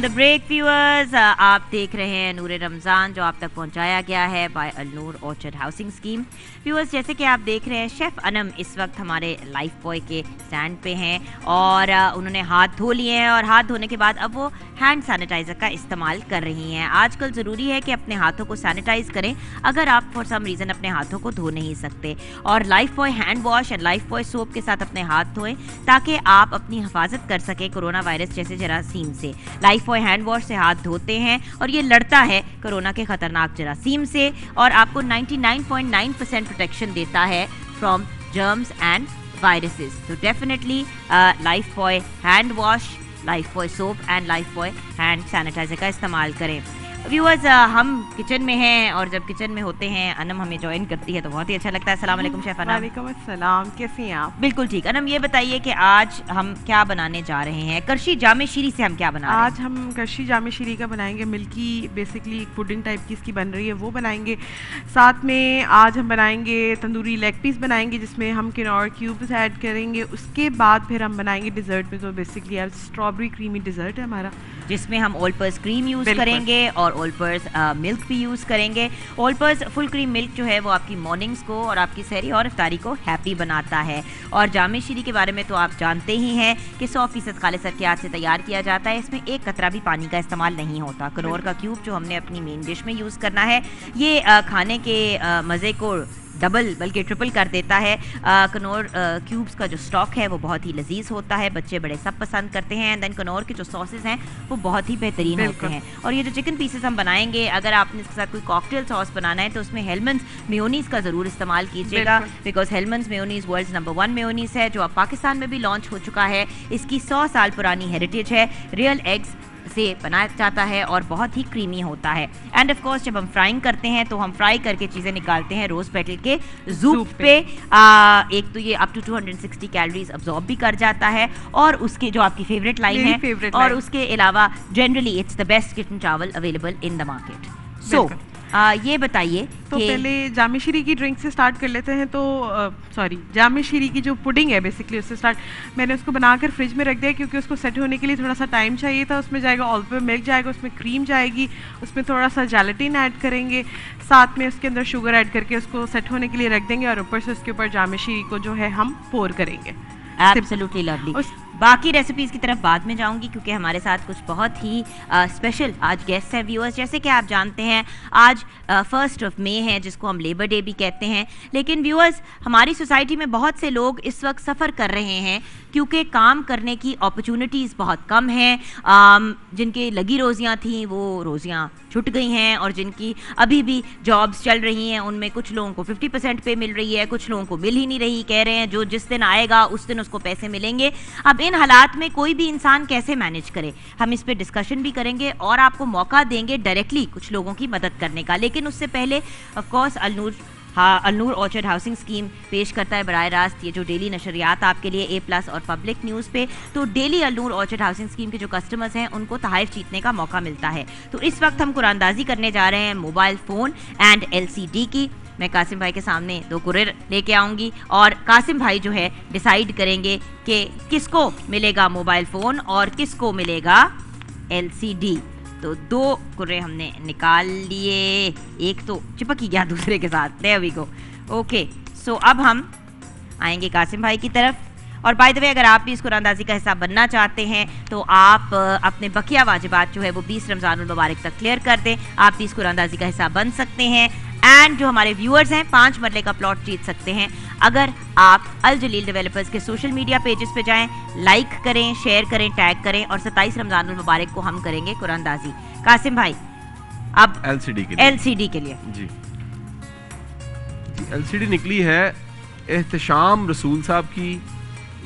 The break viewers, आप देख रहे हैं नूर रमज़ान जो आप तक पहुंचाया गया है by Alnoor orchard housing scheme. Viewers, जैसे कि आप देख रहे हैं शेफ़ अनम इस वक्त हमारे लाइफ बॉय के स्टैंड पे हैं और उन्होंने हाथ धो लिए हैं और हाथ धोने के बाद अब वो हैंड सैनिटाइज़र का इस्तेमाल कर रही हैं। आजकल ज़रूरी है कि अपने हाथों को सैनिटाइज़ करें अगर आप फॉर सम रीज़न अपने हाथों को धो नहीं सकते, और लाइफ बॉय हैंड वॉश और लाइफ बॉय सोप के साथ अपने हाथ धोएं ताकि आप अपनी हिफाजत कर सकें कोरोना वायरस जैसे जरासीम से। लाइफ बॉय हैंड वॉश से हाथ धोते हैं और ये लड़ता है कोरोना के खतरनाक जरासीम से और आपको 99.9% प्रोटेक्शन देता है फ्रॉम जर्म्स एंड वायरसेस। तो definitely Lifebuoy hand wash, Lifebuoy soap and Lifebuoy hand sanitiser का इस्तेमाल करें। व्यूअर्स, हम किचन में हैं और जब किचन में होते हैं अनम हमें ज्वाइन करती है तो बहुत ही अच्छा लगता है। अस्सलाम वालेकुम शेफ अनम। वालेकुम अस्सलाम, कैसी हैं आप? बिल्कुल ठीक। अनम, ये बताइए कि आज हम क्या बनाने जा रहे हैं? करशी जामे शीरी से हम क्या बना रहे हैं? आज हम करशी जामे शीरी का बनाएंगे, मिल्की बेसिकली एक पुडिंग टाइप की इसकी बन रही है, वो बनाएंगे। साथ में आज हम बनाएंगे तंदूरी लेग पीस बनाएंगे जिसमें हम किनौर क्यूब्स ऐड करेंगे। उसके बाद फिर हम बनाएंगे डिज़र्ट में, तो बेसिकली आज स्ट्रॉबेरी क्रीमी डिज़र्ट है हमारा, जिसमें हम ऑल पर्स क्रीम यूज़ करेंगे और ऑल पर्स मिल्क भी यूज़ करेंगे। All purse full cream milk जो है वो आपकी मॉर्निंग्स को और आपकी सहरी और इफ्तारी को हैप्पी बनाता है। और जामे शीरी के बारे में तो आप जानते ही हैं कि 100% खालिस अरकियात से तैयार किया जाता है। इसमें एक कतरा भी पानी का इस्तेमाल नहीं होता। कनौर का क्यूब जो हमने अपनी मेन डिश में यूज़ करना है, ये खाने के मज़े को डबल बल्कि ट्रिपल कर देता है। कनौर क्यूब्स का जो स्टॉक है वो बहुत ही लजीज होता है, बच्चे बड़े सब पसंद करते हैं। एंड देन कनौर के जो सॉसेस हैं वो बहुत ही बेहतरीन होते हैं। और ये जो चिकन पीसेस हम बनाएंगे, अगर आपने इसके साथ कोई कॉकटेल सॉस बनाना है तो उसमें हेलमंड्स मेयोनीज का ज़रूर इस्तेमाल कीजिएगा, because Hellmann's mayonnaise world number 1 mayonnaise है जो अब पाकिस्तान में भी लॉन्च हो चुका है। इसकी 100 साल पुरानी हेरिटेज है, रियल एग्स से बनाया जाता है और बहुत ही क्रीमी होता है। एंड ऑफ कोर्स जब हम फ्राइंग करते हैं तो हम फ्राई करके चीज़ें निकालते हैं रोज पेटल के जूप पे। एक तो ये अप टू 260 कैलोरीज अब्जॉर्ब भी कर जाता है और उसके जो आपकी फेवरेट लाइन है और उसके अलावा generally it's the best kitchen चावल अवेलेबल इन द मार्केट। सो ये बताइए तो पहले जामे शीरी की ड्रिंक से स्टार्ट कर लेते हैं। तो सॉरी, जामे शीरी की जो पुडिंग है बेसिकली उससे स्टार्ट, मैंने उसको बनाकर फ्रिज में रख दिया क्योंकि उसको सेट होने के लिए थोड़ा सा टाइम चाहिए था। उसमें जाएगा ऑल पर्पस मिल्क जाएगा, उसमें क्रीम जाएगी, उसमें थोड़ा सा जेलेटिन ऐड करेंगे, साथ में उसके अंदर शुगर ऐड करके उसको सेट होने के लिए रख देंगे और ऊपर से उसके ऊपर जामे शीरी को जो है हम पोर करेंगे। Absolutely lovely. बाकी रेसिपीज़ की तरफ बाद में जाऊंगी क्योंकि हमारे साथ कुछ बहुत ही स्पेशल आज गेस्ट हैं। व्यूअर्स, जैसे कि आप जानते हैं आज 1 मई है जिसको हम लेबर डे भी कहते हैं, लेकिन व्यूअर्स हमारी सोसाइटी में बहुत से लोग इस वक्त सफ़र कर रहे हैं क्योंकि काम करने की अपॉर्चुनिटीज़ बहुत कम हैं। जिनकी लगी रोज़ियाँ थीं वो रोज़ियाँ छूट गई हैं और जिनकी अभी भी जॉब्स चल रही हैं उनमें कुछ लोगों को 50% पे मिल रही है, कुछ लोगों को मिल ही नहीं रही। कह रहे हैं जो जिस दिन आएगा उस दिन उसको पैसे मिलेंगे। अब इन हालात में कोई भी इंसान कैसे मैनेज करे, हम इस पे डिस्कशन भी करेंगे और आपको मौका देंगे डायरेक्टली कुछ लोगों की मदद करने का। लेकिन उससे पहले of course Alnoor orchard housing scheme पेश करता है बराह रास्त ये जो डेली नशरियात आपके लिए A+ और पब्लिक न्यूज़ पे। तो daily Alnoor orchard housing scheme के जो कस्टमर्स हैं उनको तोहफ़े जीतने का मौका मिलता है। तो इस वक्त हम कुरानंदाजी करने जा रहे हैं मोबाइल फ़ोन एंड LCD की। मैं कासिम भाई के सामने 2 कुरेर लेके आऊँगी और कासिम भाई जो है डिसाइड करेंगे कि किसको मिलेगा मोबाइल फ़ोन और किसको मिलेगा LCD। तो 2 कुर्रे हमने निकाल लिए, एक तो चिपक ही गया दूसरे के साथ। There we go. Okay, so अब हम आएंगे कासिम भाई की तरफ। और बाय द वे, अगर आप भी इस कुरानंदाजी का हिस्सा बनना चाहते हैं तो आप अपने बकिया वाजिबात जो है वो 20 रमज़ानुल मुबारक तक क्लियर कर दें। आप भी इस कुरानंदाजी का हिस्सा बन सकते हैं एंड जो हमारे व्यूअर्स हैं 5 मरले का प्लॉट जीत सकते हैं अगर आप अल जलील डेवलपर्स के सोशल मीडिया पेजेस पे जाएं, लाइक करें, शेयर करें, टैग करें और 27 रमज़ानुल मुबारक को हम करेंगे कुरानंदाजी। कासिम भाई अब LCD के लिए जी LCD निकली है एहतशाम रसूल साहब की,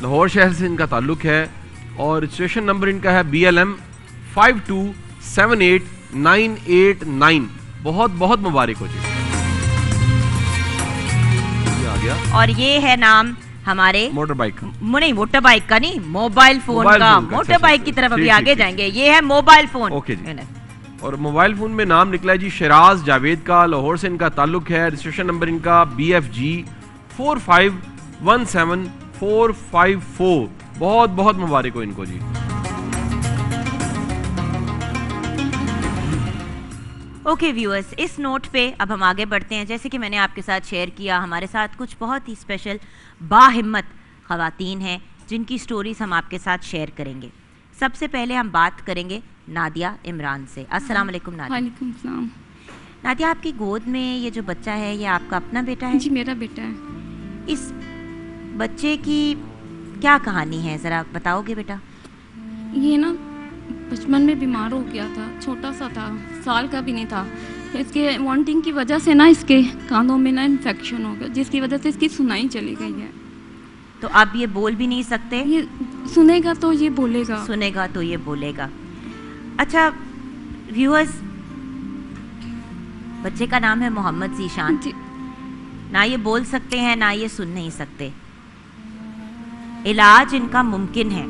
लाहौर शहर से इनका ताल्लुक है और रजिस्ट्रेशन नंबर इनका है BLM 5278989। बहुत बहुत मुबारक हो जी। आ गया। और ये है नाम हमारे मोटर बाइक नहीं, मोटर बाइक का नहीं, मोबाइल फोन का। मोटर बाइक की तरफ अभी आगे जाएंगे। ये है मोबाइल फोन। ओके जी। और मोबाइल फोन में नाम निकला है जी शराज जावेद का, लाहौर से इनका ताल्लुक है। रजिस्ट्रेशन नंबर इनका BFG 4517454। बहुत बहुत मुबारक हो इनको जी। ओके व्यूअर्स, इस नोट पे अब हम आगे बढ़ते हैं। जैसे कि मैंने आपके साथ शेयर किया, हमारे साथ कुछ बहुत ही स्पेशल बाहिम्मत ख़वातीन हैं जिनकी स्टोरीज हम आपके साथ शेयर करेंगे। सबसे पहले हम बात करेंगे नादिया इमरान से। अस्सलाम वालेकुम नादिया। वालेकुम सलाम। नादिया, आपकी गोद में ये जो बच्चा है ये आपका अपना बेटा है? जी मेरा बेटा है। इस बच्चे की क्या कहानी है, ज़रा बताओगे बेटा? ये ना बचपन में बीमार हो गया था, छोटा सा था, साल का भी नहीं था। इसके वॉन्टिंग की वजह से ना इसके कानों में ना इन्फेक्शन हो गया, जिसकी वजह से इसकी सुनाई चली गई है। तो आप ये बोल भी नहीं सकते? ये सुनेगा तो ये बोलेगा, सुनेगा तो ये बोलेगा। अच्छा व्यूअर्स, बच्चे का नाम है मोहम्मद ज़ीशान। ना ये बोल सकते हैं ना ये सुन नहीं सकते। इलाज इनका मुमकिन है,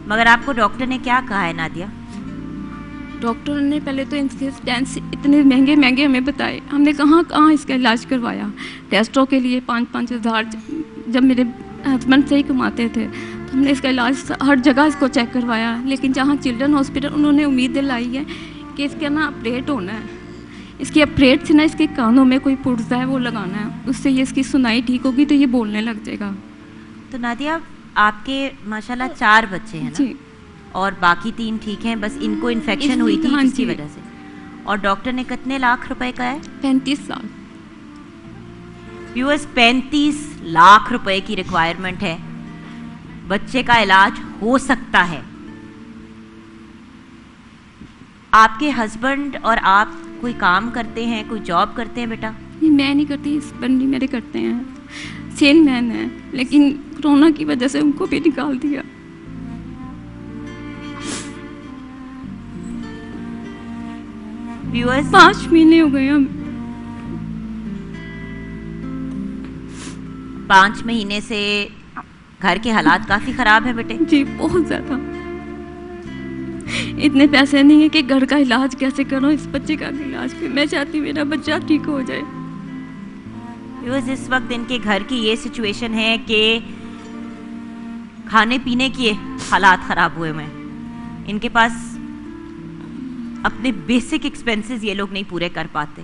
मगर आपको डॉक्टर ने क्या कहा है नादिया? डॉक्टर ने पहले तो इनके स्टेंट्स इतने महंगे महंगे हमें बताए। हमने कहाँ इसका इलाज करवाया, टेस्टों के लिए 5-5 हज़ार जब मेरे हस्बैंड से ही कमाते थे, तो हमने इसका इलाज हर जगह इसको चेक करवाया। लेकिन जहाँ चिल्ड्रन हॉस्पिटल, उन्होंने उम्मीद दिलाई है कि इसका ना ऑपरेट होना है। इसकी ऑपरेट से ना इसके कानों में कोई पुर्जा है वो लगाना है, उससे ये इसकी सुनाई ठीक होगी तो ये बोलने लग जाएगा। तो नादिया, आपके माशाल्लाह 4 बच्चे हैं ना? जी। और बाकी 3 ठीक हैं, बस इनको इन्फेक्शन हुई थी हाँ जिसकी जी। वजह से। और डॉक्टर ने कितने लाख रुपए का है? 35 साल। व्यूअर्स, 35 लाख रुपए की रिक्वायरमेंट है। बच्चे का इलाज हो सकता है। आपके हस्बैंड और आप कोई काम करते हैं, कोई जॉब करते हैं बेटा? ये मैं नहीं करती, हस्बैंड ही मेरे करते हैं, सेल मैन है, लेकिन कोरोना की वजह से उनको भी निकाल दिया। व्यूअर्स, 5 महीने हो गए हम। 5 महीने से घर के हालात काफी खराब है बेटे। जी बहुत ज्यादा। इतने पैसे नहीं है कि घर का इलाज कैसे करो, इस बच्चे का भी इलाज भी। मैं चाहती हूँ मेरा बच्चा ठीक हो जाए। व्यूअर्स, इस वक्त इनके घर की ये सिचुएशन है कि खाने पीने के हालात खराब हुए हुए हैं। इनके पास अपने बेसिक एक्सपेंसेस ये लोग नहीं पूरे कर पाते।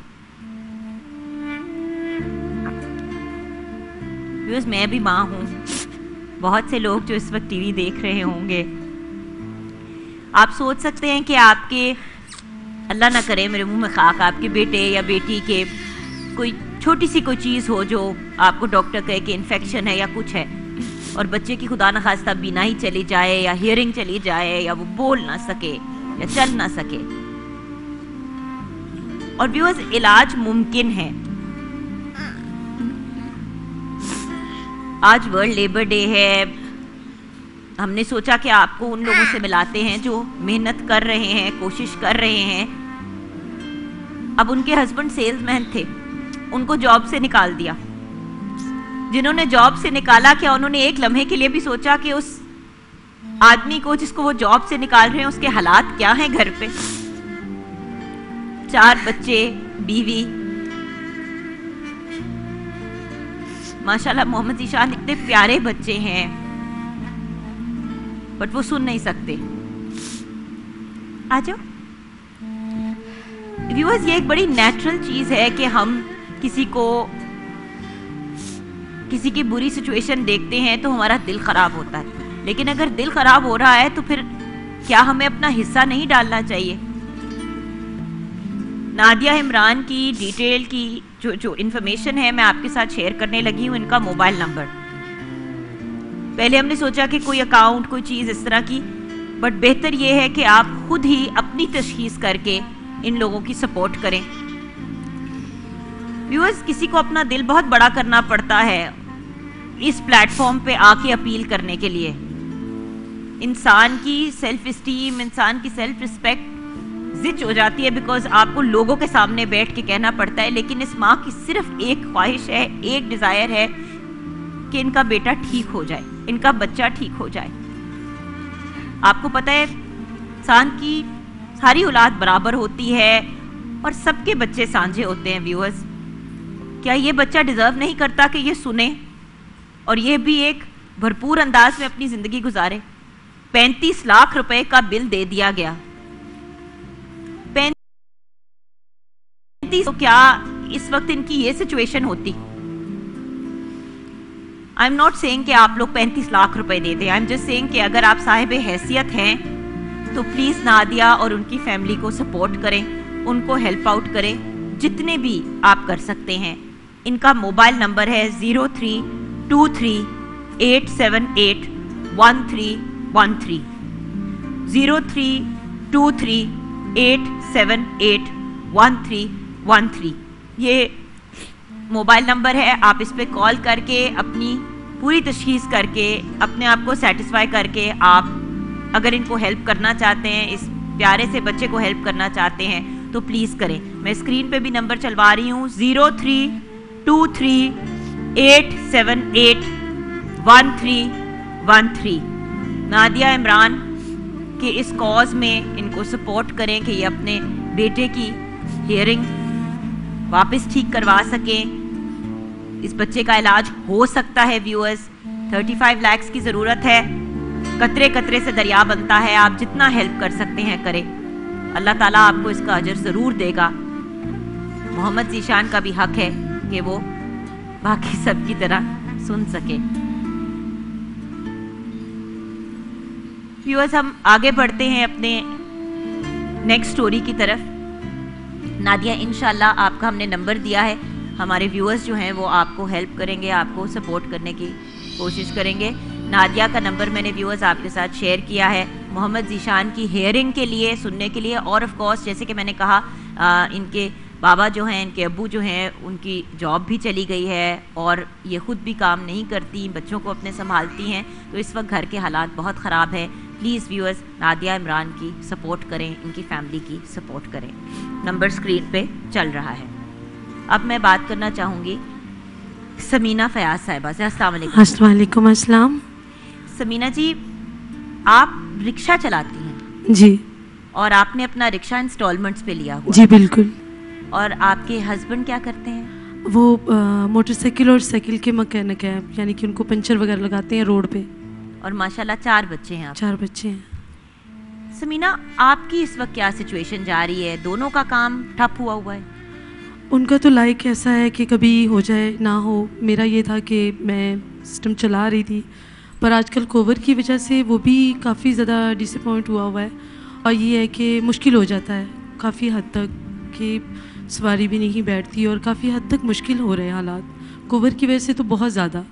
व्यूअर्स, मैं भी माँ हूँ। बहुत से लोग जो इस वक्त टीवी देख रहे होंगे, आप सोच सकते हैं कि आपके, अल्लाह ना करे मेरे मुंह में खाक, आपके बेटे या बेटी के कोई छोटी सी कोई चीज़ हो जो आपको डॉक्टर कहे कि इन्फेक्शन है या कुछ है, और बच्चे की खुदा न खास्ता बीनाई चली जाए या हियरिंग चली जाए या वो बोल ना सके या चल ना सके। और व्यूअर्स, इलाज मुमकिन है। आज वर्ल्ड लेबर डे है। हमने सोचा कि आपको उन लोगों से मिलाते हैं जो मेहनत कर रहे हैं, कोशिश कर रहे हैं। अब उनके हस्बैंड सेल्समैन थे, उनको जॉब से निकाल दिया। जिन्होंने जॉब से निकाला, क्या उन्होंने एक लम्हे के लिए भी सोचा कि उस आदमी को जिसको वो जॉब से निकाल रहे हैं उसके हालात क्या हैं घर पे? 4 बच्चे, बीवी। माशाल्लाह मोहम्मद ज़ीशान इतने प्यारे बच्चे हैं, बट वो सुन नहीं सकते। आ जाओ व्यूअर्स, ये एक बड़ी नेचुरल चीज है कि हम किसी की बुरी सिचुएशन देखते हैं तो हमारा दिल खराब होता है। लेकिन अगर दिल खराब हो रहा है तो फिर क्या हमें अपना हिस्सा नहीं डालना चाहिए? नादिया इमरान की डिटेल की जो इन्फॉर्मेशन है मैं आपके साथ शेयर करने लगी हूँ। इनका मोबाइल नंबर, पहले हमने सोचा कि कोई अकाउंट, कोई चीज़ इस तरह की, बट बेहतर ये है कि आप खुद ही अपनी तशखीस करके इन लोगों की सपोर्ट करें। व्यूअर्स, किसी को अपना दिल बहुत बड़ा करना पड़ता है इस प्लेटफॉर्म पे आके अपील करने के लिए। इंसान की सेल्फ इस्टीम, इंसान की सेल्फ रिस्पेक्ट जिच हो जाती है, बिकॉज आपको लोगों के सामने बैठ के कहना पड़ता है। लेकिन इस माँ की सिर्फ एक ख्वाहिश है, एक डिज़ायर है कि इनका बेटा ठीक हो जाए, इनका बच्चा ठीक हो जाए। आपको पता है इंसान की सारी औलाद बराबर होती है और सबके बच्चे सांझे होते हैं। व्यूअर्स, क्या ये बच्चा डिजर्व नहीं करता कि ये सुने और ये भी एक भरपूर अंदाज में अपनी ज़िंदगी गुजारे? 35 लाख रुपए का बिल दे दिया गया। तो क्या इस वक्त इनकी ये सिचुएशन होती? आई एम नॉट सेइंग कि आप लोग 35 लाख रुपए दे दें, आई एम जस्ट सेइंग कि अगर आप साहिब हैसियत हैं तो प्लीज़ नादिया और उनकी फैमिली को सपोर्ट करें, उनको हेल्प आउट करें जितने भी आप कर सकते हैं। इनका मोबाइल नंबर है 032387811313 032387811313। ये मोबाइल नंबर है, आप इस पे कॉल करके अपनी पूरी तशखीस करके अपने आप को सेटिस्फाई करके आप अगर इनको हेल्प करना चाहते हैं, इस प्यारे से बच्चे को हेल्प करना चाहते हैं तो प्लीज़ करें। मैं स्क्रीन पे भी नंबर चलवा रही हूँ 032387811313। नादिया इमरान के इस कॉज में इनको सपोर्ट करें कि ये अपने बेटे की हियरिंग वापस ठीक करवा सकें। इस बच्चे का इलाज हो सकता है व्यूअर्स, 35 लाख की ज़रूरत है, कतरे कतरे से दरिया बनता है। आप जितना हेल्प कर सकते हैं करें, अल्लाह ताला आपको इसका अजर ज़रूर देगा। मोहम्मद ज़ीशान का भी हक है कि वो बाकी सब की तरह सुन सके। व्यूअर्स, हम आगे बढ़ते हैं अपने नेक्स्ट स्टोरी की तरफ। नादिया, इंशाल्लाह आपका हमने नंबर दिया है, हमारे व्यूअर्स जो हैं वो आपको हेल्प करेंगे, आपको सपोर्ट करने की कोशिश करेंगे। नादिया का नंबर मैंने व्यूअर्स आपके साथ शेयर किया है मोहम्मद ज़ीशान की हेयरिंग के लिए, सुनने के लिए। और ऑफ कोर्स जैसे कि मैंने कहा इनके बाबा जो हैं, इनके अब्बू जो हैं, उनकी जॉब भी चली गई है और ये ख़ुद भी काम नहीं करती, बच्चों को अपने संभालती हैं, तो इस वक्त घर के हालात बहुत ख़राब है। प्लीज़ व्यूअर्स नादिया इमरान की सपोर्ट करें, इनकी फैमिली की सपोर्ट करें। नंबर स्क्रीन पे चल रहा है। अब मैं बात करना चाहूँगी समीना फयाज साहिबा से। अस्सलाम वालेकुम। अस्सलाम अस्सलाम। समीना जी, आप रिक्शा चलाती हैं जी, और आपने अपना रिक्शा इंस्टॉलमेंट्स पे लिया हुआ। जी बिल्कुल। और आपके हस्बैंड क्या करते हैं? वो मोटरसाइकिल और साइकिल के मैकेनिक हैं, यानी कि उनको पंचर वगैरह लगाते हैं रोड पे। और माशाल्लाह 4 बच्चे हैं आप? 4 बच्चे हैं। समीना, आपकी इस वक्त क्या सिचुएशन जा रही है? दोनों का काम ठप हुआ हुआ है? उनका तो लाइक ऐसा है कि कभी हो जाए ना हो। मेरा ये था कि मैं सिस्टम चला रही थी, पर आजकल कोविड की वजह से वो भी काफ़ी ज़्यादा डिसअपॉइंट हुआ है। और ये है कि मुश्किल हो जाता है काफ़ी हद तक कि सवारी भी नहीं बैठती और काफ़ी हद तक मुश्किल हो रहे हैं हालात कोविड की वजह से तो बहुत ज़्यादा।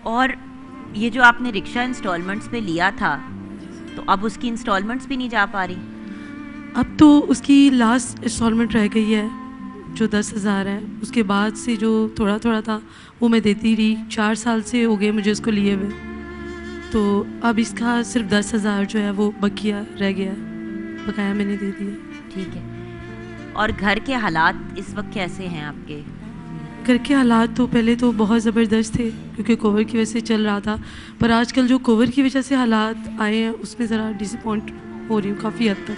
और ये जो आपने रिक्शा इंस्टॉलमेंट्स पे लिया था, तो अब उसकी इंस्टॉलमेंट्स भी नहीं जा पा रही? अब तो उसकी लास्ट इंस्टॉलमेंट रह गई है जो 10,000 है। उसके बाद से जो थोड़ा थोड़ा था वो मैं देती रही। 4 साल से हो गए मुझे उसको लिए हुए, तो अब इसका सिर्फ 10,000 जो है वो बकिया रह गया है, बकाया मैंने दे दिया। ठीक है। और घर के हालात इस वक्त कैसे हैं आपके? घर के हालात तो पहले तो बहुत ज़बरदस्त थे क्योंकि कोविड की वजह से चल रहा था, पर आजकल जो कोविड की वजह से हालात आए हैं उसमें ज़रा डिसअपॉइंट हो रही हूँ काफ़ी हद तक।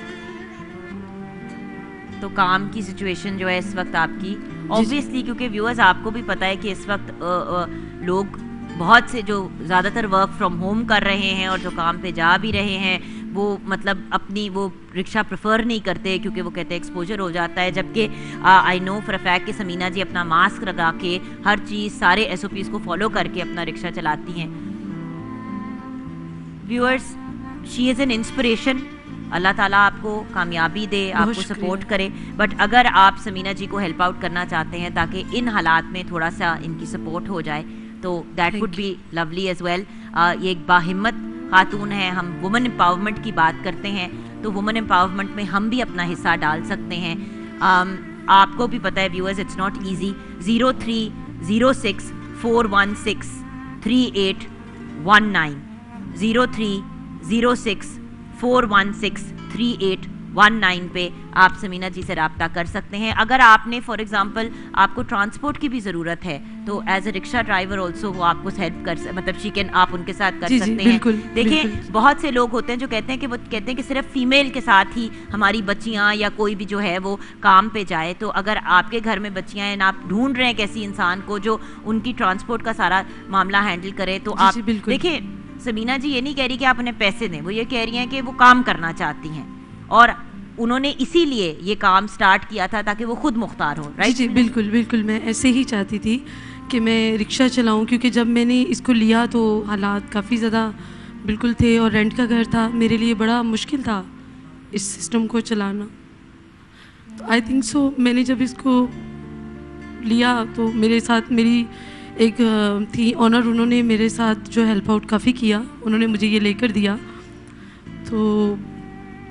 तो काम की सिचुएशन जो है इस वक्त आपकी, ऑब्वियसली क्योंकि व्यूअर्स आपको भी पता है कि इस वक्त लोग बहुत से जो ज़्यादातर वर्क फ्रॉम होम कर रहे हैं और जो काम पे जा भी रहे हैं, वो मतलब अपनी वो रिक्शा प्रेफर नहीं करते क्योंकि वो कहते हैं एक्सपोजर हो जाता है। जबकि I know for a fact कि समीना जी अपना मास्क लगा के हर चीज़ सारे SOPs को फॉलो करके अपना रिक्शा चलाती हैं। Viewers, she is an inspiration. Allah ताला आपको कामयाबी दे, आपको सपोर्ट करे। बट अगर आप समीना जी को हेल्प आउट करना चाहते हैं ताकि इन हालात में थोड़ा सा इनकी सपोर्ट हो जाए, तो that would be lovely as well. ये एक बाहिम्मत खातून है। हम वुमेन एम्पावरमेंट की बात करते हैं तो वुमेन एम्पावरमेंट में हम भी अपना हिस्सा डाल सकते हैं। आपको भी पता है व्यूअर्स, इट्स नॉट ईजी। 0306416319 0306416319 पे आप समीना जी से रब्ता कर सकते हैं। अगर आपने फॉर एग्जांपल आपको ट्रांसपोर्ट की भी ज़रूरत है तो as a rickshaw driver also वो आपको हेल्प कर मतलब शी आप उनके साथ कर सकते हैं। देखिए, बहुत से लोग होते हैं जो कहते हैं कि सिर्फ फीमेल के साथ ही हमारी बच्चियाँ या कोई भी जो है वो काम पे जाए। तो अगर आपके घर में बच्चियाँ हैं, आप ढूंढ रहे हैं किसी इंसान को जो उनकी ट्रांसपोर्ट का सारा मामला हैंडल करे, तो आप देखिए समीना जी ये नहीं कह रही कि आप उन्हें पैसे दें, वो ये कह रही हैं कि वो काम करना चाहती हैं। और उन्होंने इसीलिए ये काम स्टार्ट किया था ताकि वो खुद मुख्तार हो, राइट? जी बिल्कुल बिल्कुल, मैं ऐसे ही चाहती थी कि मैं रिक्शा चलाऊं, क्योंकि जब मैंने इसको लिया तो हालात काफ़ी ज़्यादा बिल्कुल थे और रेंट का घर था, मेरे लिए बड़ा मुश्किल था इस सिस्टम को चलाना। तो आई थिंक सो मैंने जब इसको लिया तो मेरे साथ मेरी एक थी ऑनर, उन्होंने मेरे साथ जो हेल्प आउट काफ़ी किया, उन्होंने मुझे ये लेकर दिया। तो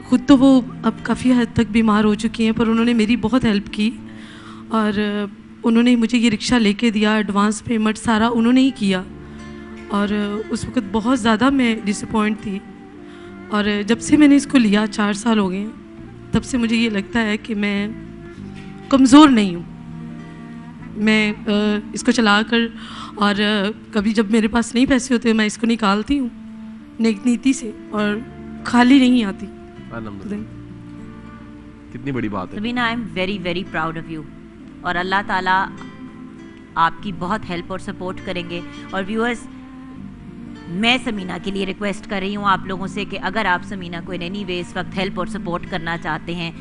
ख़ुद तो वो अब काफ़ी हद तक बीमार हो चुकी हैं, पर उन्होंने मेरी बहुत हेल्प की और उन्होंने मुझे ये रिक्शा लेके दिया, एडवांस पेमेंट सारा उन्होंने ही किया। और उस वक़्त बहुत ज़्यादा मैं डिसअपॉइंट थी, और जब से मैंने इसको लिया 4 साल हो गए हैं, तब से मुझे ये लगता है कि मैं कमज़ोर नहीं हूँ। मैं इसको चलाकर और कभी जब मेरे पास नहीं पैसे होते मैं इसको निकालती हूँ नेक नीति से और खाली नहीं आती। कितनी बड़ी बात है Sabina, I am very very proud of you और अल्लाह ताला आपकी बहुत हेल्प और सपोर्ट करेंगे। और व्यूअर्स, मैं समीना के लिए रिक्वेस्ट कर रही हूँ आप लोगों से कि अगर आप समीना को इन एनी वे इस वक्त हेल्प और सपोर्ट करना चाहते हैं,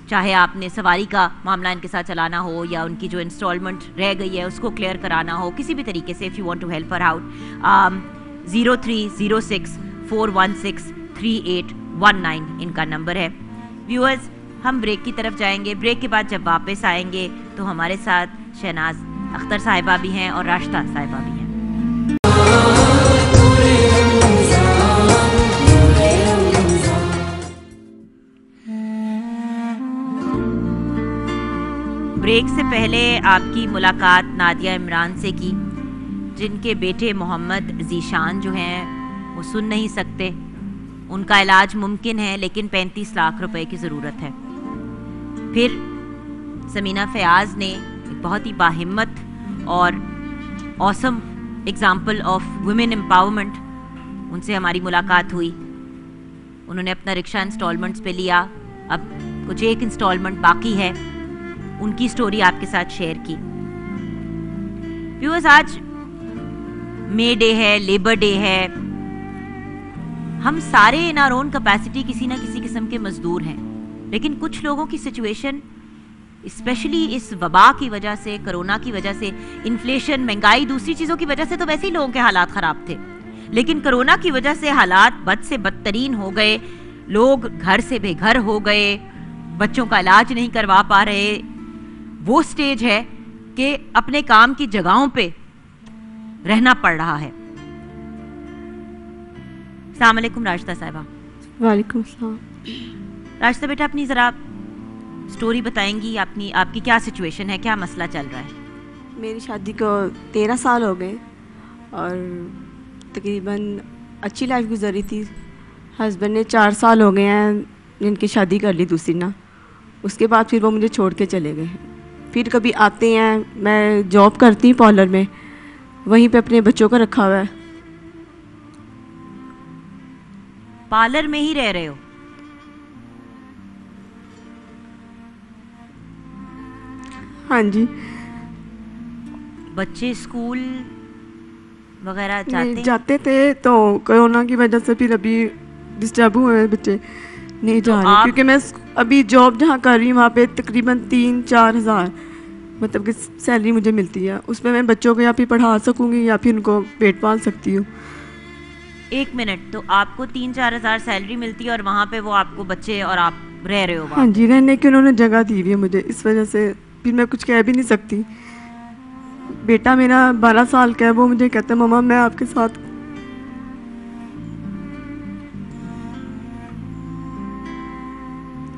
चाहे आपने सवारी का मामला इनके साथ चलाना हो या उनकी जो इंस्टॉलमेंट रह गई है उसको क्लियर कराना हो, किसी भी तरीके से, if you want to help her out, 0306 416 3819 इनका नंबर है। व्यूअर्स, हम ब्रेक की तरफ जाएंगे। ब्रेक के बाद जब वापस आएंगे तो हमारे साथ शहनाज अख्तर साहिबा भी हैं और राशिदा साहिबा भी हैं। ब्रेक से पहले आपकी मुलाकात नादिया इमरान से की, जिनके बेटे मोहम्मद ज़ीशान जो हैं वो सुन नहीं सकते, उनका इलाज मुमकिन है लेकिन 35 लाख रुपए की ज़रूरत है। फिर समीना फयाज़ ने एक बहुत ही बाहिम्मत और awesome example of women empowerment, उनसे हमारी मुलाकात हुई। उन्होंने अपना रिक्शा इंस्टॉलमेंट्स पे लिया, अब कुछ एक इंस्टॉलमेंट बाकी है, उनकी स्टोरी आपके साथ शेयर की। व्यूअर्स, आज मे डे है, लेबर डे है, हम सारे इन आवर ओन कैपेसिटी किसी ना किसी किस्म के मजदूर हैं, लेकिन कुछ लोगों की सिचुएशन स्पेशली इस वबा की वजह से, कोरोना की वजह से, इन्फ्लेशन, महंगाई, दूसरी चीज़ों की वजह से तो वैसे ही लोगों के हालात ख़राब थे, लेकिन कोरोना की वजह से हालात बद से बदतरीन हो गए। लोग घर से बेघर हो गए, बच्चों का इलाज नहीं करवा पा रहे। वो स्टेज है कि अपने काम की जगहों पे रहना पड़ रहा है। अस्सलाम वालेकुम राशिदा साहिबा। वालेकुम सलाम। राशिदा बेटा, अपनी ज़रा स्टोरी बताएंगी, आपकी क्या सिचुएशन है, क्या मसला चल रहा है? मेरी शादी को 13 साल हो गए और तकरीबन अच्छी लाइफ गुजरी थी। हस्बैंड ने 4 साल हो गए हैं जिनकी शादी कर ली दूसरी ना, उसके बाद फिर वो मुझे छोड़ के चले गए। फिर कभी आते हैं, मैं जॉब करती हूँ पार्लर में, वहीं पे अपने बच्चों को रखा हुआ है। पार्लर में ही रह रहे हो? हाँ जी। बच्चे स्कूल वगैरह जाते थे, तो कोरोना की वजह से फिर अभी डिस्टर्ब हुए बच्चे, नहीं जा रहे, क्योंकि मैं अभी जॉब जहाँ कर रही हूँ वहाँ पे तकरीबन 3-4 हज़ार मतलब कि सैलरी मुझे मिलती है, उसमें मैं बच्चों को या फिर पढ़ा सकूँगी या फिर उनको पेट पाल सकती हूँ। 1 मिनट, तो आपको 3-4 हज़ार सैलरी मिलती है और वहाँ पे वो आपको बच्चे और आप रह रहे हो? हाँ जी, रहने की उन्होंने जगह दी हुई है मुझे, इस वजह से फिर मैं कुछ कह भी नहीं सकती। बेटा मेरा 12 साल का है, वो मुझे कहता है मम्मा मैं आपके साथ।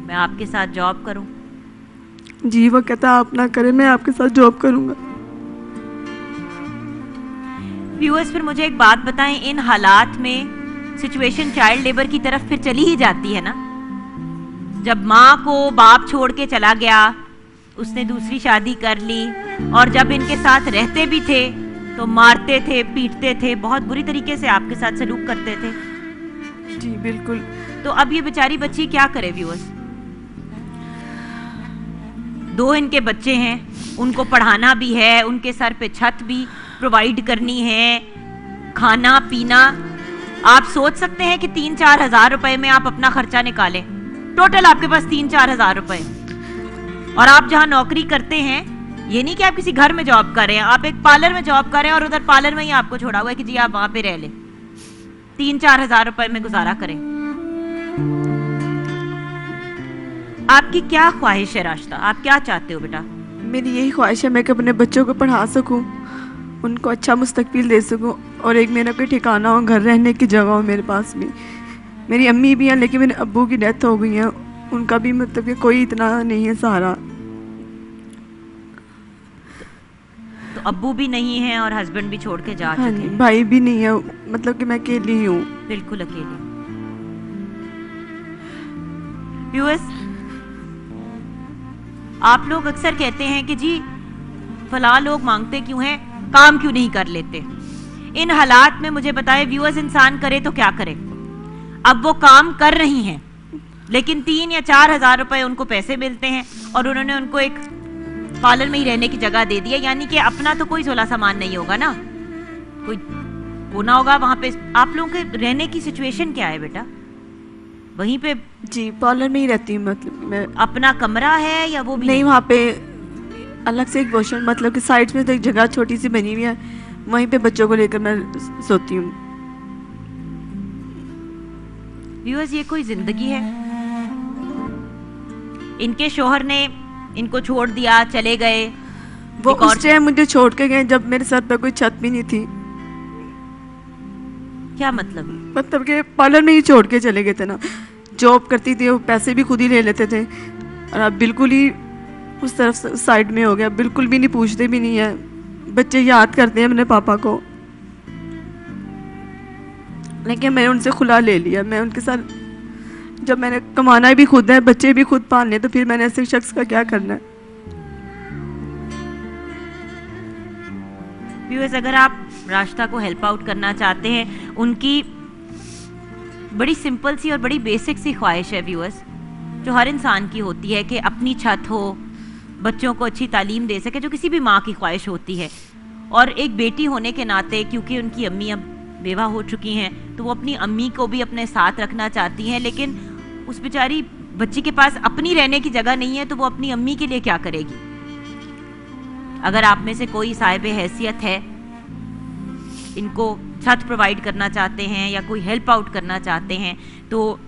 मैं आपके साथ जॉब करूं? जी, वो कहता आप ना करें, मैं आपके साथ जॉब करूंगा। व्यूअर्स, फिर मुझे एक बात बताएं, इन हालात में सिचुएशन चाइल्ड लेबर की तरफ फिर चली ही जाती है ना? जब माँ को बाप छोड़ के चला गया, उसने दूसरी शादी कर ली, और जब इनके साथ रहते भी थे तो मारते थे, पीटते थे, बहुत बुरी तरीके से आपके साथ सलूक करते थे। जी बिल्कुल। तो अब ये बेचारी बच्ची क्या करे? व्यूअर्स, 2 इनके बच्चे हैं, उनको पढ़ाना भी है, उनके सर पे छत भी प्रोवाइड करनी है, खाना पीना। आप सोच सकते हैं कि 3-4 हज़ार रुपए में आप अपना खर्चा निकालें? टोटल आपके पास 3-4 हज़ार रुपए। और आप जहां नौकरी करते हैं, ये नहीं कि आप किसी घर में जॉब कर रहे हैं, आप एक पार्लर में जॉब कर रहे हैं और उधर पार्लर में ही आपको छोड़ा हुआ है कि जी आप वहां पे रह लें, 3-4 हज़ार रुपए में गुजारा करें। आपकी क्या ख्वाहिश है राशिदा, आप क्या चाहते हो बेटा? मेरी यही ख्वाहिश है मैं कि अपने बच्चों को पढ़ा सकूं, उनको अच्छा मुस्तकबिल दे सकूं और एक मेरा कोई ठिकाना हो, घर रहने की जगह हो मेरे पास भी। मेरी अम्मी भी हैं लेकिन मेरे अब्बू की डेथ हो गई है, उनका भी मतलब कि कोई इतना नहीं है सहारा। तो अब्बू भी नहीं है और हस्बैंड भी छोड़ के जा हाँ चुके हैं। भाई भी नहीं है, मतलब कि मैं अकेली ही हूँ। बिल्कुल अकेले। व्यूअर्स, आप लोग अक्सर कहते हैं कि जी फलां लोग मांगते क्यों हैं, काम क्यों नहीं कर लेते। इन हालात में मुझे बताएं व्यूअर्स, इंसान करे तो क्या करे। अब वो काम कर रही हैं लेकिन 3 या 4 हज़ार रुपए उनको पैसे मिलते हैं और उन्होंने उनको एक पार्लर में ही रहने की जगह दे दी है, यानी कि अपना तो कोई सोला सामान नहीं होगा ना, कोई होना होगा वहां पे। आप लोगों के रहने की सिचुएशन क्या है बेटा? वहीं पे? जी पार्लर में ही रहती हूँ, मतलब मैं। अपना कमरा है या वो भी नहीं? वहाँ पे अलग से एक वॉशरूम, मतलब कि साइड में तो एक जगह छोटी सी बनी हुई है, वहीं पे बच्चों को लेकर मैं सोती हूँ। व्यूअर्स, ये कोई जिंदगी है? इनके शोहर ने इनको छोड़ दिया, चले गए। वो उस टाइम मुझे छोड़ के गए जब मेरे सर पर कोई छत भी नहीं थी। क्या मतलब? मतलब कि पार्लर में ही छोड़ के चले गए थे ना, जॉब करती थी, वो पैसे भी खुद ही ले लेते थे और अब बिल्कुल ही उस तरफ साइड में हो गया, बिल्कुल भी नहीं, पूछते भी नहीं है। बच्चे याद करते हैं अपने पापा को, लेकिन मैंने उनसे खुला ले लिया। मैं उनके साथ, जब मैंने कमाना भी खुद है, बच्चे भी खुद पालने, तो फिर मैंने ऐसे शख्स का क्या करना है। व्यूअर्स, अगर आप राशिदा को हेल्प आउट करना चाहते हैं, उनकी बड़ी सिंपल सी और बड़ी बेसिक सी ख्वाहिश है व्यूअर्स, जो हर इंसान की होती है कि अपनी छत हो, बच्चों को अच्छी तालीम दे सके, जो किसी भी माँ की ख्वाहिश होती है। और एक बेटी होने के नाते, क्योंकि उनकी अम्मी अब बेवा हो चुकी हैं, तो वो अपनी अम्मी को भी अपने साथ रखना चाहती हैं, लेकिन उस बेचारी बच्ची के पास अपनी रहने की जगह नहीं है, तो वो अपनी अम्मी के लिए क्या करेगी। अगर आप में से कोई साहिब हैसियत है, इनको छत प्रोवाइड करना चाहते हैं या कोई हेल्प आउट करना चाहते हैं, तो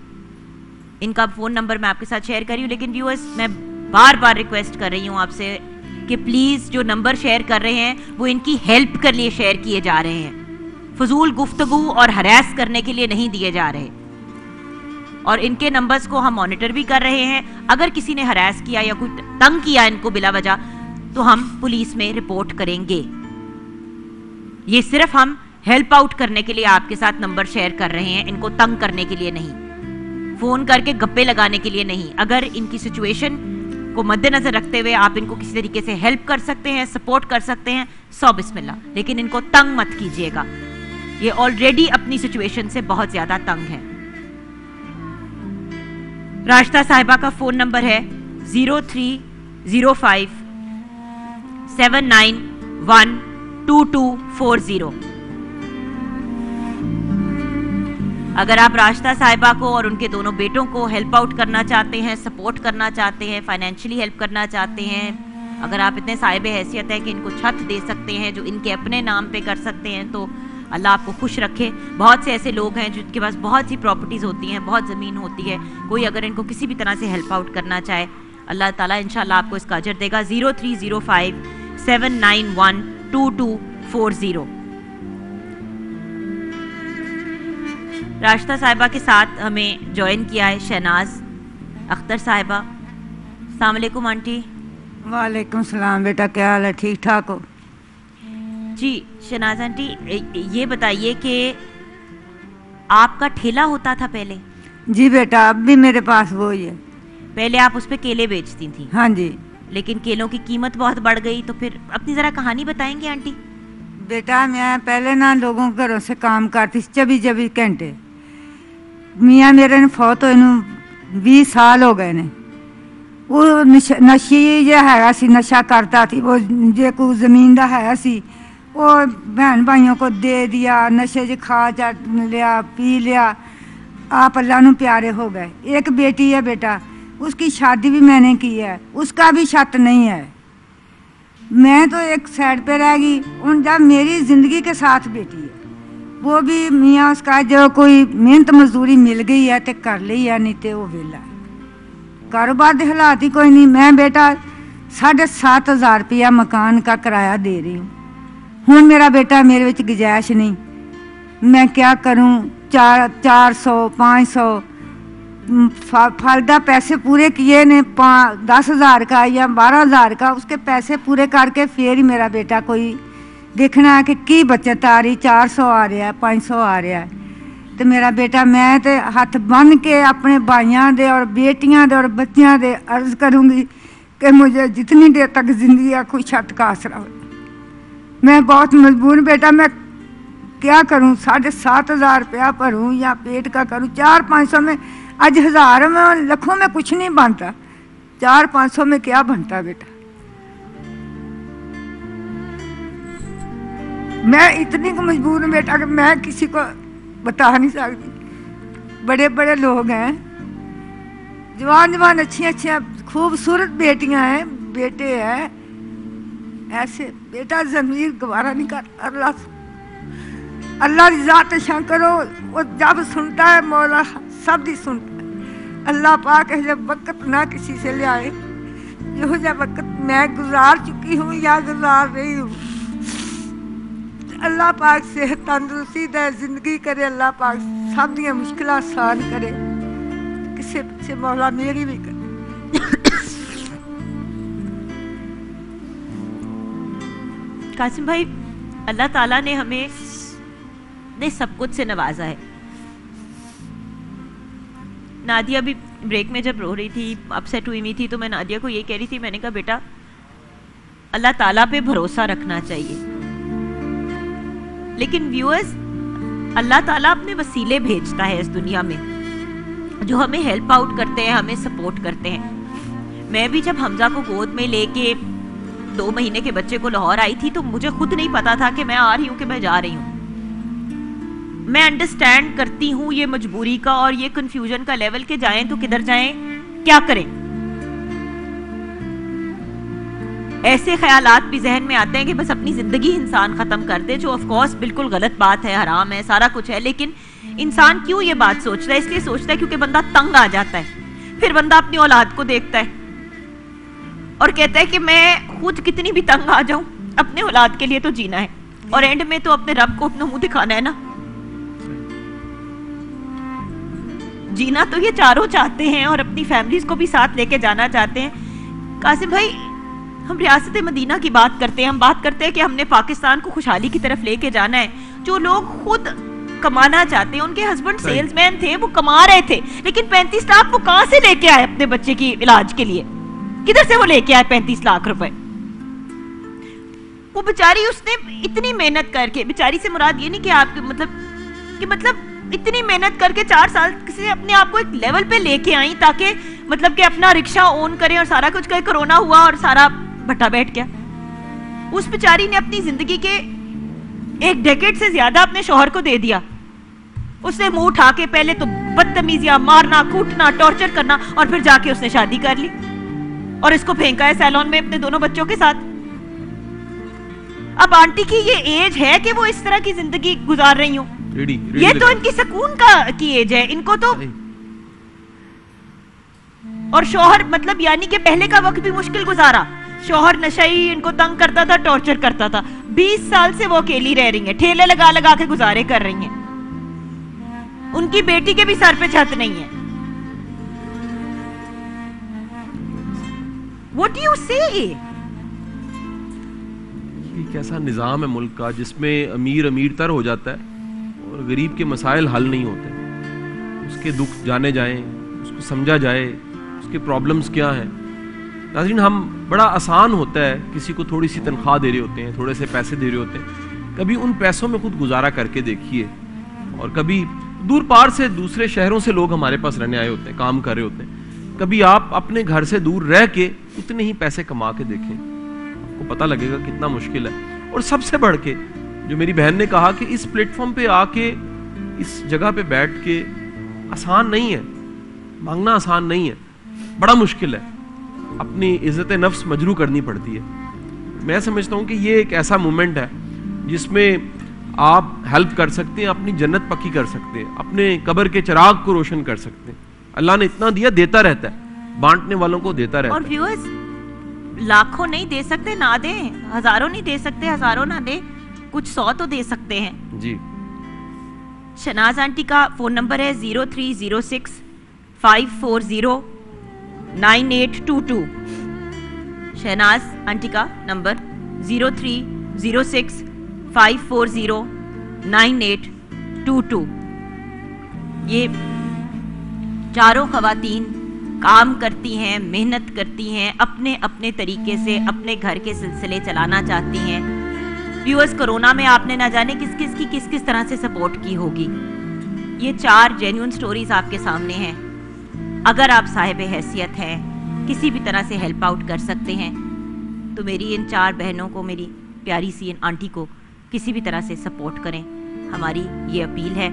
इनका फ़ोन नंबर मैं आपके साथ शेयर कर रही हूँ। लेकिन व्यूअर्स, मैं बार बार रिक्वेस्ट कर रही हूँ आपसे कि प्लीज़ जो नंबर शेयर कर रहे हैं वो इनकी हेल्प के लिए शेयर किए जा रहे हैं, फजूल गुफ्तगू और हरास करने के लिए नहीं दिए जा रहे। और इनके नंबर्स को हम मॉनिटर भी कर रहे हैं। अगर किसी ने हरास किया या कोई तंग किया इनको बिला वजह, तो हम पुलिस में रिपोर्ट करेंगे। ये सिर्फ हम हेल्प आउट करने के लिए आपके साथ नंबर शेयर कर रहे हैं, इनको तंग करने के लिए नहीं, फोन करके गप्पे लगाने के लिए नहीं। अगर इनकी सिचुएशन को मद्देनजर रखते हुए आप इनको किसी तरीके से हेल्प कर सकते हैं, सपोर्ट कर सकते हैं, सौ बिस्मिल्लाह, लेकिन इनको तंग मत कीजिएगा। ये ऑलरेडी अपनी सिचुएशन से बहुत ज्यादा तंग है। राशिदा साहिबा का फोन नंबर है 0305 791 2240। अगर आप राशिदा साहिबा को और उनके दोनों बेटों को हेल्प आउट करना चाहते हैं, सपोर्ट करना चाहते हैं, फाइनेंशियली हेल्प करना चाहते हैं, अगर आप इतने साहिब हैसियत है कि इनको छत दे सकते हैं जो इनके अपने नाम पे कर सकते हैं, तो अल्लाह आपको खुश रखे। बहुत से ऐसे लोग हैं जिनके पास बहुत सी प्रॉपर्टीज़ होती हैं, बहुत ज़मीन होती है, कोई अगर इनको किसी भी तरह से हेल्प आउट करना चाहे, अल्लाह ताला इंशाल्लाह आपको इसका अजर देगा। 0305 791 2240। राशिदा साहिबा के साथ हमें ज्वाइन किया है शहनाज अख्तर साहिबा। अस्सलाम वालेकुम आंटी। वालेकुम सलाम बेटा, क्या हाल है? ठीक ठाक हो? जी शहनाज आंटी, ये बताइए कि आपका ठेला होता था पहले? जी बेटा, अब भी मेरे पास वो ही है। पहले आप उस पे केले बेचती थी? हाँ जी। लेकिन केलों की कीमत बहुत बढ़ गई, तो फिर अपनी ज़रा कहानी बताएंगे आंटी? बेटा मैं पहले ना लोगों के घरों से काम करती 24 घंटे। मियाँ मेरे ने फौत होए 20 साल हो गए ने। वो नशी जो है सी नशा करता थी, वो जो कोई जमीन का है सी वो बहन भाइयों को दे दिया, नशे च खा लिया, पी लिया। आप अल्लाह नू प्यारे हो गए। एक बेटी है बेटा, उसकी शादी भी मैंने की है, उसका भी छत नहीं है। मैं तो एक साइड पे रह गई। उन जब मेरी ज़िंदगी के साथ बेटी है, वो भी मियाँ उसका जो कोई मेहनत मजदूरी मिल गई है तो कर ली है, नहीं तो वो वेला है। कारोबार के हालात ही कोई नहीं। मैं बेटा 7,500 रुपया मकान का किराया दे रही हूँ। हुण मेरा बेटा मेरे विच गुंजाइश नहीं, मैं क्या करूँ? 400 500 फालदा पैसे पूरे किए ने, 10,000 का या 12,000 का, उसके पैसे पूरे करके फिर ही मेरा बेटा कोई देखना है कि की बचत आ रही, 400 आ रहा है, 500 आ रहा है। तो मेरा बेटा, मैं तो हथ बन के अपने भाइयों दे और बेटियां दे और बच्चियां दे अर्ज करूँगी कि मुझे जितनी देर तक जिंदगी है कोई छत का आसरा हो। मैं बहुत मजबूर बेटा, मैं क्या करूँ? 7,500 रुपया भरूँ या पेट का करूँ? 400-500 में, आज 1000 में लाखों में कुछ नहीं बनता, 400-500 में क्या बनता बेटा? मैं इतनी को मजबूर हूँ बेटा कि मैं किसी को बता नहीं सकती। बड़े बड़े लोग हैं, जवान जवान अच्छी अच्छी खूबसूरत बेटियां हैं, बेटे हैं, ऐसे बेटा ज़मीर गवारा नहीं कर। अल्लाह की ज़ात शां करो, वो जब सुनता है मौला सब दी सुनता है। अल्लाह पाक है जब वक्त ना किसी से ले आए, जो जब वक्त मैं गुजार चुकी हूँ या गुजार रही हूँ। अल्लाह पाक सेहत तंदुरुस्ती दे, जिंदगी करे, अल्लाह पाक सब दी मुश्किल आसान करे, किसी से मौला मेरी भी करे। कासिम भाई, अल्लाह ताला ने हमें सब कुछ से नवाजा है। नादिया भी ब्रेक में जब रो रही थी, अपसेट हुई थी, तो मैं नादिया को ये कह रही थी, मैंने कहा बेटा अल्लाह ताला पे भरोसा रखना चाहिए। लेकिन व्यूअर्स, अल्लाह ताला अपने वसीले भेजता है इस दुनिया में जो हमें हेल्प आउट करते हैं, हमें सपोर्ट करते हैं। मैं भी जब हमजा को गोद में लेके 2 महीने के बच्चे को लाहौर आई थी, तो मुझे खुद नहीं पता था कि मैं आ रही हूँ कि मैं जा रही हूँ। मैं अंडरस्टैंड करती हूँ ये मजबूरी का और ये कंफ्यूजन का लेवल के जाएं तो किधर जाएं, क्या करें। ऐसे ख्यालात भी जहन में आते हैं कि बस अपनी जिंदगी इंसान खत्म कर दे, जो ऑफ कोर्स बिल्कुल गलत बात है, हराम है, सारा कुछ है। लेकिन इंसान क्यों ये बात सोचता है? इसलिए सोचता है क्योंकि बंदा तंग आ जाता है। फिर बंदा अपनी औलाद को देखता है और कहता है कि मैं खुद कितनी भी तंग आ जाऊं, अपने औलाद के लिए तो जीना है, और एंड में तो अपने रब को अपना मुंह दिखाना है ना। जीना तो ये चारों चाहते हैं और अपनी फैमिलीज को भी साथ लेके जाना चाहते हैं। कासिम भाई, हम रियासत मदीना की बात करते हैं, हम बात करते हैं कि हमने पाकिस्तान को खुशहाली की तरफ लेके जाना है। जो लोग खुद कमाना चाहते हैं, उनके हस्बैंड सेल्समैन थे, वो कमा रहे थे, लेकिन 35 लाख वो कहां से लेके आए अपने बच्चे की इलाज के लिए? किधर से वो लेके आए 35 लाख रुपए? वो बेचारी, उसने इतनी मेहनत करके, बेचारी से मुराद ये नहीं कि आप मतलब इतनी मेहनत करके 4 साल से अपने आप को एक लेवल पे लेके आई, ताकि मतलब कि अपना रिक्शा ओन करें और सारा कुछ करें। कोरोना हुआ और सारा भट्टा बैठ गया। उस बेचारी ने अपनी जिंदगी के 1 डेकेड से ज्यादा अपने शौहर को दे दिया। उसने मुंह उठा के पहले तो बदतमीजियां, मारना, कूटना, टॉर्चर करना, और फिर जाके उसने शादी कर ली और इसको फेंका है सैलून में अपने दोनों बच्चों के साथ। अब आंटी की ये एज है कि वो इस तरह की जिंदगी गुजार रही हूँ। ये तो इनकी सुकून की एज है इनको तो। और शौहर मतलब यानी कि पहले का वक्त भी मुश्किल गुजारा। शौहर नशई, इनको तंग करता था, टॉर्चर करता था। 20 साल से वो अकेली रह रही हैं, ठेले लगा लगा के गुजारे कर रही हैं। उनकी बेटी के भी सर पे छत नहीं है। What do you say? कैसा निज़ाम है मुल्क का जिसमें अमीर अमीर तर हो जाता है और गरीब के मसाइल हल नहीं होते। उसके दुख जाने जाएं, उसको समझा जाए, उसके प्रॉब्लम्स क्या हैं। नाज़रीन, हम बड़ा आसान होता है, किसी को थोड़ी सी तनख्वाह दे रहे होते हैं, थोड़े से पैसे दे रहे होते हैं, कभी उन पैसों में खुद गुजारा करके देखिए। और कभी दूर पार से दूसरे शहरों से लोग हमारे पास रहने आए होते हैं, काम कर रहे होते हैं, कभी आप अपने घर से दूर रह के उतने ही पैसे कमा के देखें, आपको पता लगेगा कितना मुश्किल है। और सबसे बढ़ के जो मेरी बहन ने कहा कि इस प्लेटफॉर्म पे आके, इस जगह पे बैठ के आसान नहीं है, मांगना आसान नहीं है, बड़ा मुश्किल है, अपनी इज्जत नफ्स मजरू करनी पड़ती है। मैं समझता हूँ कि ये एक ऐसा मोमेंट है जिसमें आप हेल्प कर सकते हैं, अपनी जन्नत पक्की कर सकते हैं, अपने कब्र के चिराग को रोशन कर सकते हैं। अल्लाह ने इतना दिया, देता रहता है, बांटने वालों को देता रहता है। और व्यूअर्स लाखों नहीं दे सकते, ना दे, हजारों नहीं दे सकते, हजारों ना दे, कुछ 100 तो दे सकते हैं जी। शनाज आंटी का फोन नंबर है 0306 540 9822। शहनाज आंटी का नंबर 0306 540 9822। ये चारों खवातीन काम करती हैं, मेहनत करती हैं, अपने अपने तरीके से अपने घर के सिलसिले चलाना चाहती हैं। व्यूअर्स, कोरोना में आपने ना जाने किस किस की किस किस तरह से सपोर्ट की होगी। ये 4 जेन्युइन स्टोरीज आपके सामने हैं। अगर आप साहिब हैसियत हैं, किसी भी तरह से हेल्प आउट कर सकते हैं, तो मेरी इन 4 बहनों को, मेरी प्यारी सी इन आंटी को किसी भी तरह से सपोर्ट करें, हमारी ये अपील है।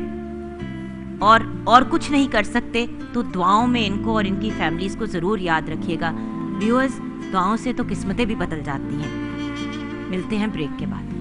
और कुछ नहीं कर सकते तो दुआओं में इनको और इनकी फैमिलीज को ज़रूर याद रखिएगा। व्यूअर्स, दुआओं से तो किस्मतें भी बदल जाती हैं। मिलते हैं ब्रेक के बाद।